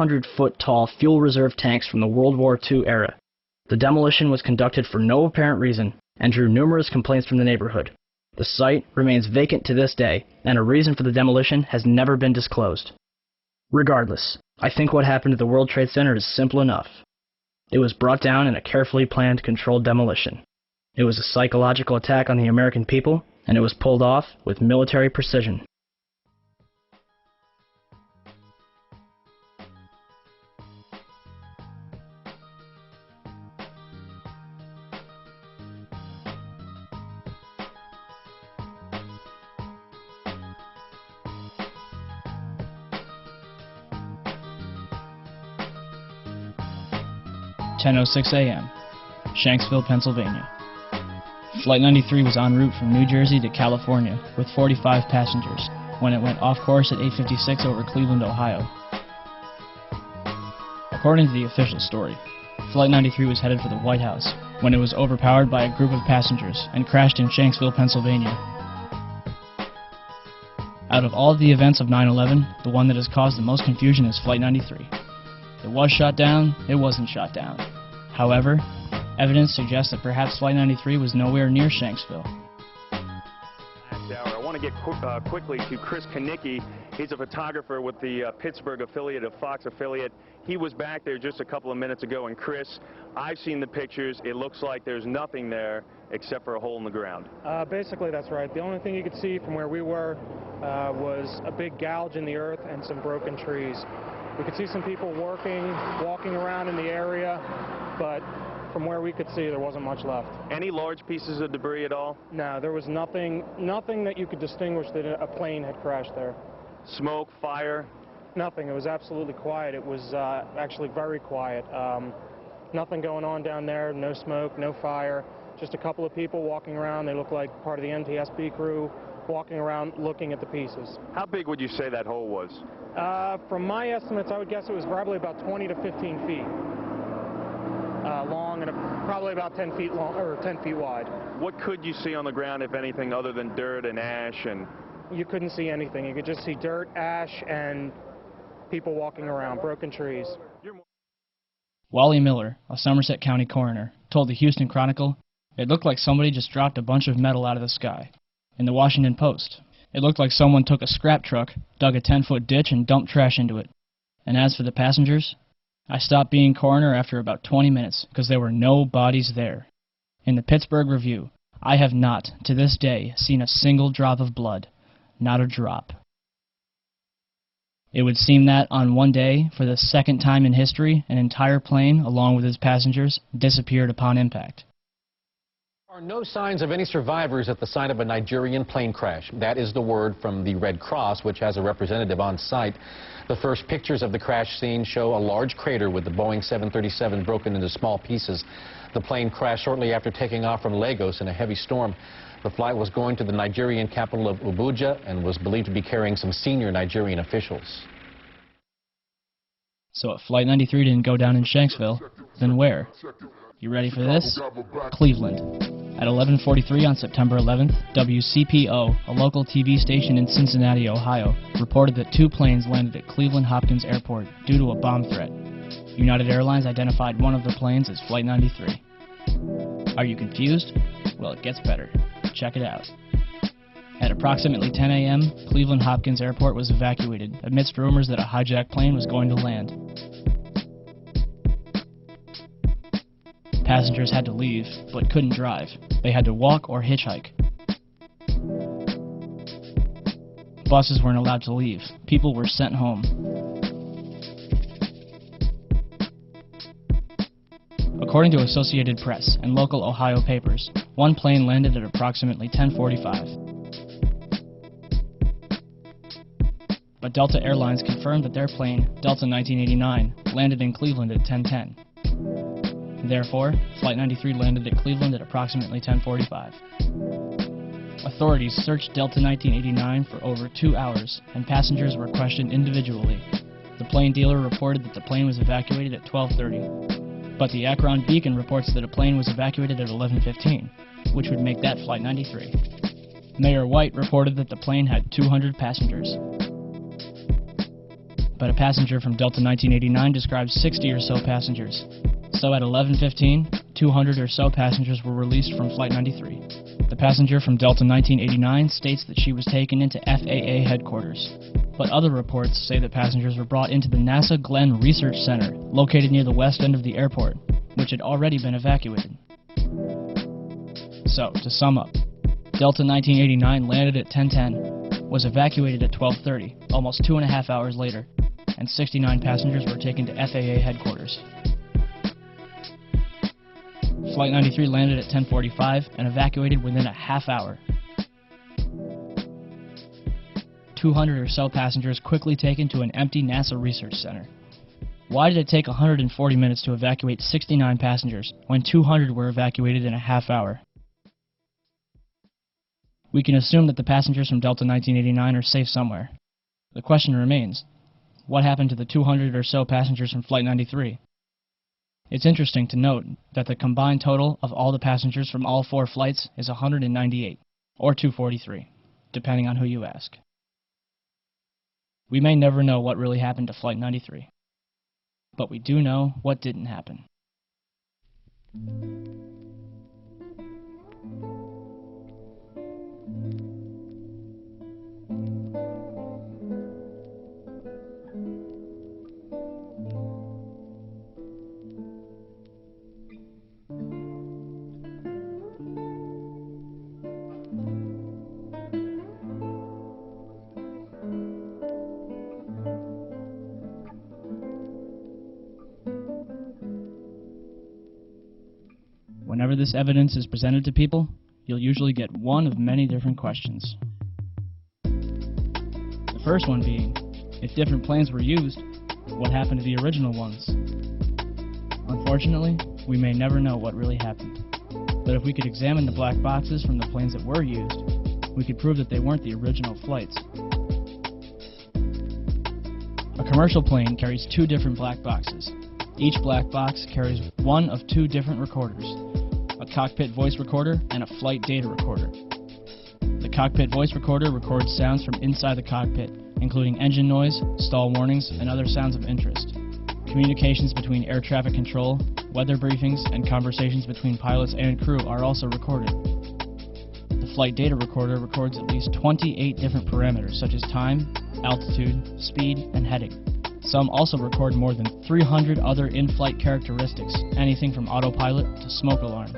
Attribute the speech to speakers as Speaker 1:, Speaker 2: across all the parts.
Speaker 1: 400-foot-tall fuel reserve tanks from the World War II era. The demolition was conducted for no apparent reason and drew numerous complaints from the neighborhood. The site remains vacant to this day, and a reason for the demolition has never been disclosed. Regardless, I think what happened to the World Trade Center is simple enough. It was brought down in a carefully planned, controlled demolition. It was a psychological attack on the American people, and it was pulled off with military precision. "10:06 a.m., Shanksville, Pennsylvania. Flight 93 was en route from New Jersey to California with 45 passengers when it went off course at 8:56 over Cleveland, Ohio. According to the official story, Flight 93 was headed for the White House when it was overpowered by a group of passengers and crashed in Shanksville, Pennsylvania. Out of all of the events of 9/11, the one that has caused the most confusion is Flight 93. It was shot down, it wasn't shot down. However, evidence suggests that perhaps Flight 93 was nowhere near Shanksville.
Speaker 2: I want to get quickly to Chris Kanicki. He's a photographer with the Pittsburgh affiliate of Fox affiliate. He was back there just a couple of minutes ago, and Chris, I've seen the pictures. It looks like there's nothing there except for a hole in the ground.
Speaker 3: Basically, that's right. The only thing you could see from where we were was a big gouge in the earth and some broken trees. We could see some people walking around in the area, but from where we could see, there wasn't much left.
Speaker 2: Any large pieces of debris at all?
Speaker 3: No, there was nothing that you could distinguish that a plane had crashed there.
Speaker 2: Smoke, fire?
Speaker 3: Nothing. It was absolutely quiet. It was actually very quiet. Nothing going on down there, no smoke, no fire, just a couple of people walking around. They look like part of the NTSB crew walking around looking at the pieces.
Speaker 2: How big would you say that hole was?
Speaker 3: From my estimates, I would guess it was probably about 20 to 15 feet long and probably about 10 feet long or 10 feet wide.
Speaker 2: What could you see on the ground, if anything, other than dirt and ash? And
Speaker 3: you couldn't see anything. You could just see dirt, ash, and people walking around, broken trees.
Speaker 1: Wally Miller, a Somerset County coroner, told the Houston Chronicle, "It looked like somebody just dropped a bunch of metal out of the sky." In the Washington Post, "It looked like someone took a scrap truck, dug a 10-foot ditch, and dumped trash into it." And as for the passengers, I stopped being coroner after about 20 minutes because there were no bodies there. In the Pittsburgh Review, I have not, to this day, seen a single drop of blood. Not a drop. It would seem that, on one day, for the second time in history, an entire plane, along with its passengers, disappeared upon impact.
Speaker 4: There are no signs of any survivors at the site of a Nigerian plane crash. That is the word from the Red Cross, which has a representative on site. The first pictures of the crash scene show a large crater with the Boeing 737 broken into small pieces. The plane crashed shortly after taking off from Lagos in a heavy storm. The flight was going to the Nigerian capital of Abuja and was believed to be carrying some senior Nigerian officials.
Speaker 1: So if Flight 93 didn't go down in Shanksville, then where? You ready for this? Cleveland. At 11:43 on September 11th, WCPO, a local TV station in Cincinnati, Ohio, reported that 2 planes landed at Cleveland Hopkins Airport due to a bomb threat. United Airlines identified one of the planes as Flight 93. Are you confused? Well, it gets better. Check it out. At approximately 10 a.m., Cleveland Hopkins Airport was evacuated amidst rumors that a hijacked plane was going to land. Passengers had to leave, but couldn't drive. They had to walk or hitchhike. Buses weren't allowed to leave. People were sent home. According to Associated Press and local Ohio papers, one plane landed at approximately 10:45. But Delta Airlines confirmed that their plane, Delta 1989, landed in Cleveland at 10:10. Therefore, Flight 93 landed at Cleveland at approximately 10:45. Authorities searched Delta 1989 for over 2 hours, and passengers were questioned individually. The plane dealer reported that the plane was evacuated at 12:30, but the Akron Beacon reports that a plane was evacuated at 11:15, which would make that Flight 93. Mayor White reported that the plane had 200 passengers. but a passenger from Delta 1989 describes 60 or so passengers. So at 11:15, 200 or so passengers were released from Flight 93. The passenger from Delta 1989 states that she was taken into FAA headquarters, but other reports say that passengers were brought into the NASA Glenn Research Center, located near the west end of the airport, which had already been evacuated. So, to sum up, Delta 1989 landed at 10:10, was evacuated at 12:30, almost 2.5 hours later, and 69 passengers were taken to FAA headquarters. Flight 93 landed at 10:45 and evacuated within a half hour. 200 or so passengers quickly taken to an empty NASA research center. Why did it take 140 minutes to evacuate 69 passengers when 200 were evacuated in a half hour? We can assume that the passengers from Delta 1989 are safe somewhere. The question remains, what happened to the 200 or so passengers from Flight 93? It's interesting to note that the combined total of all the passengers from all 4 flights is 198, or 243, depending on who you ask. We may never know what really happened to Flight 93, but we do know what didn't happen. Whenever this evidence is presented to people, you'll usually get one of many different questions. The first one being, if different planes were used, what happened to the original ones? Unfortunately, we may never know what really happened. But if we could examine the black boxes from the planes that were used, we could prove that they weren't the original flights. A commercial plane carries 2 different black boxes. Each black box carries one of 2 different recorders, a cockpit voice recorder and a flight data recorder. The cockpit voice recorder records sounds from inside the cockpit, including engine noise, stall warnings, and other sounds of interest. Communications between air traffic control, weather briefings, and conversations between pilots and crew are also recorded. The flight data recorder records at least 28 different parameters such as time, altitude, speed, and heading. Some also record more than 300 other in-flight characteristics, anything from autopilot to smoke alarms.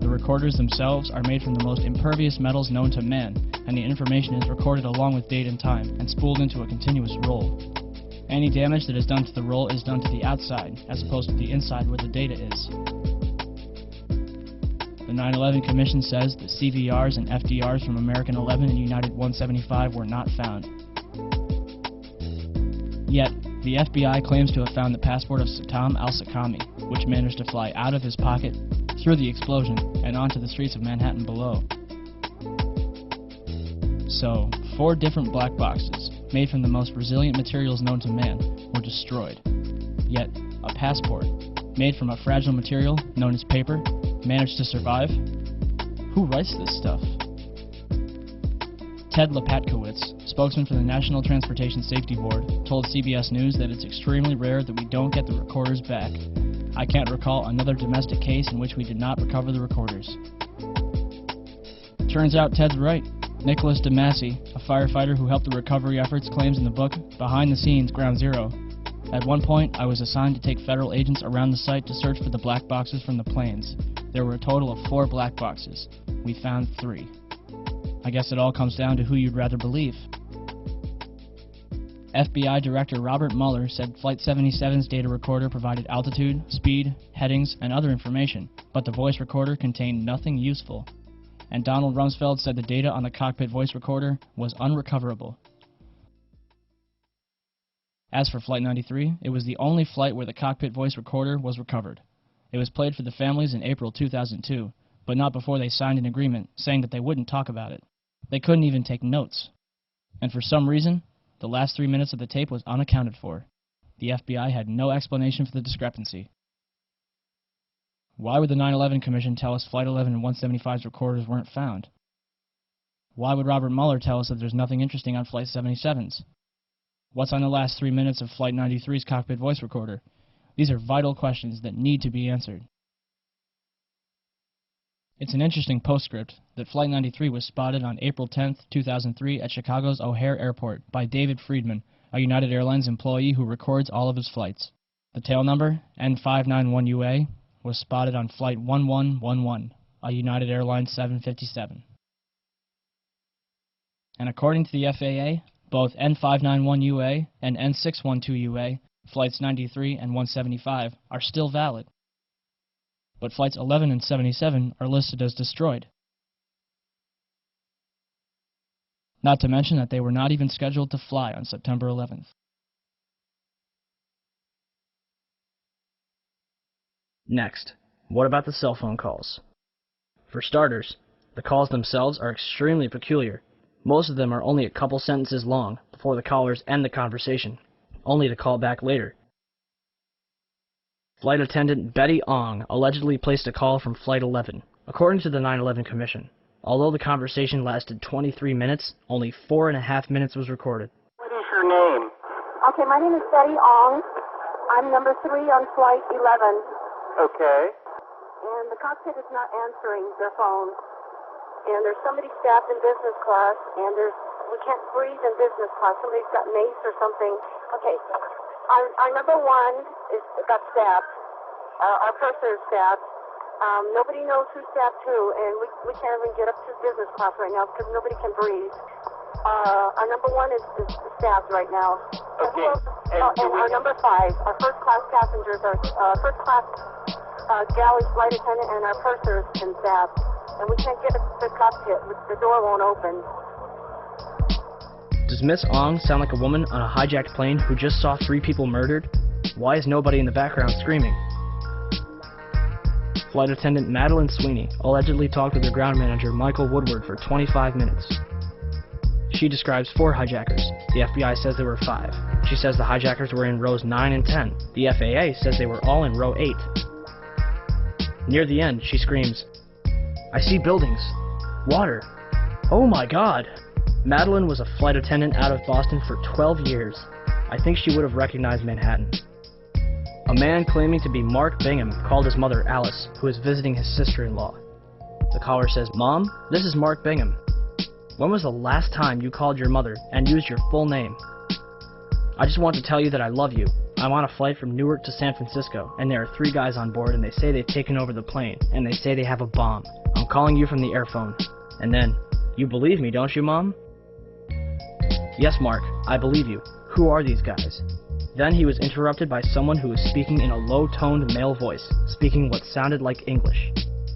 Speaker 1: The recorders themselves are made from the most impervious metals known to man, and the information is recorded along with date and time and spooled into a continuous roll. Any damage that is done to the roll is done to the outside, as opposed to the inside where the data is. The 9/11 Commission says that CVRs and FDRs from American 11 and United 175 were not found. Yet, the FBI claims to have found the passport of Saddam al-Sakami, which managed to fly out of his pocket, through the explosion, and onto the streets of Manhattan below. So, 4 different black boxes, made from the most resilient materials known to man, were destroyed. Yet, a passport, made from a fragile material known as paper, managed to survive? Who writes this stuff? Ted Lepatkowitz, spokesman for the National Transportation Safety Board, told CBS News that it's extremely rare that we don't get the recorders back. I can't recall another domestic case in which we did not recover the recorders. Turns out Ted's right. Nicholas DeMasi, a firefighter who helped the recovery efforts, claims in the book, Behind the Scenes, Ground Zero, "At one point, I was assigned to take federal agents around the site to search for the black boxes from the planes. There were a total of 4 black boxes. We found 3. I guess it all comes down to who you'd rather believe." FBI Director Robert Mueller said Flight 77's data recorder provided altitude, speed, headings, and other information, but the voice recorder contained nothing useful. And Donald Rumsfeld said the data on the cockpit voice recorder was unrecoverable. As for Flight 93, it was the only flight where the cockpit voice recorder was recovered. It was played for the families in April 2002, but not before they signed an agreement saying that they wouldn't talk about it. They couldn't even take notes. And for some reason, the last 3 minutes of the tape was unaccounted for. The FBI had no explanation for the discrepancy. Why would the 9/11 Commission tell us Flight 11 and 175's recorders weren't found? Why would Robert Mueller tell us that there's nothing interesting on Flight 77's? What's on the last 3 minutes of Flight 93's cockpit voice recorder? These are vital questions that need to be answered. It's an interesting postscript that Flight 93 was spotted on April 10, 2003 at Chicago's O'Hare Airport by David Friedman, a United Airlines employee who records all of his flights. The tail number, N591UA, was spotted on Flight 1111, a United Airlines 757. And according to the FAA, both N591UA and N612UA, Flights 93 and 175, are still valid. But Flights 11 and 77 are listed as destroyed. Not to mention that they were not even scheduled to fly on September 11th. Next, what about the cell phone calls? For starters, the calls themselves are extremely peculiar. Most of them are only a couple sentences long before the callers end the conversation, only to call back later. Flight attendant Betty Ong allegedly placed a call from Flight 11, according to the 9/11 Commission. Although the conversation lasted 23 minutes, only 4.5 minutes was recorded.
Speaker 5: What is your name?
Speaker 6: Okay, my name is Betty Ong. I'm number 3 on Flight 11.
Speaker 5: Okay.
Speaker 6: And the cockpit is not answering their phone. And there's somebody stabbed in business class, and we can't breathe in business class. Somebody's got mace or something. Okay, our number 1 got stabbed. Our purser is stabbed. Nobody knows who stabbed who, and we can't even get up to business class right now because nobody can breathe. Our number 1 is stabbed right now.
Speaker 5: Okay.
Speaker 6: And our number 5, our first class passengers, our first class galley flight attendant and our purser has been stabbed. And we can't get to the cockpit. The door won't open.
Speaker 1: Does Miss Ong sound like a woman on a hijacked plane who just saw 3 people murdered? Why is nobody in the background screaming? Flight attendant Madeline Sweeney allegedly talked with her ground manager Michael Woodward for 25 minutes. She describes 4 hijackers. The FBI says there were 5. She says the hijackers were in rows 9 and 10. The FAA says they were all in row 8. Near the end, she screams, "I see buildings. Water. Oh my God!" Madeline was a flight attendant out of Boston for 12 years. I think she would have recognized Manhattan. A man claiming to be Mark Bingham called his mother Alice, who is visiting his sister-in-law. The caller says, "Mom, this is Mark Bingham. When was the last time you called your mother and used your full name? I just want to tell you that I love you. I'm on a flight from Newark to San Francisco, and there are 3 guys on board, and they say they've taken over the plane, and they say they have a bomb. I'm calling you from the airphone." And then, "You believe me, don't you, Mom?" "Yes, Mark, I believe you. Who are these guys?" Then he was interrupted by someone who was speaking in a low-toned male voice, speaking what sounded like English.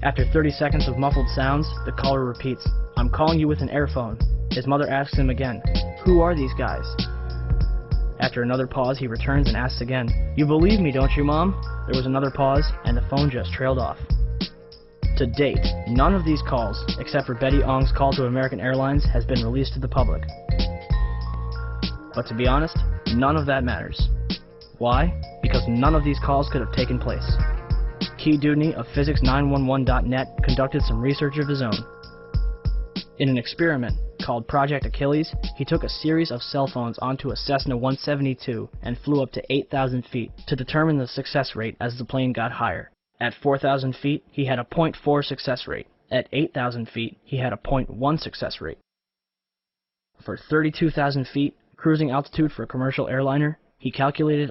Speaker 1: After 30 seconds of muffled sounds, the caller repeats, "I'm calling you with an airphone." His mother asks him again, "Who are these guys?" After another pause, he returns and asks again, "You believe me, don't you, Mom?" There was another pause, and the phone just trailed off. To date, none of these calls, except for Betty Ong's call to American Airlines, has been released to the public. But to be honest, none of that matters. Why? Because none of these calls could have taken place. Key Dudney of Physics911.net conducted some research of his own. In an experiment called Project Achilles, he took a series of cell phones onto a Cessna 172 and flew up to 8,000 feet to determine the success rate as the plane got higher. At 4,000 feet, he had a 0.4 success rate. At 8,000 feet, he had a 0.1 success rate. For 32,000 feet, cruising altitude for a commercial airliner, he calculated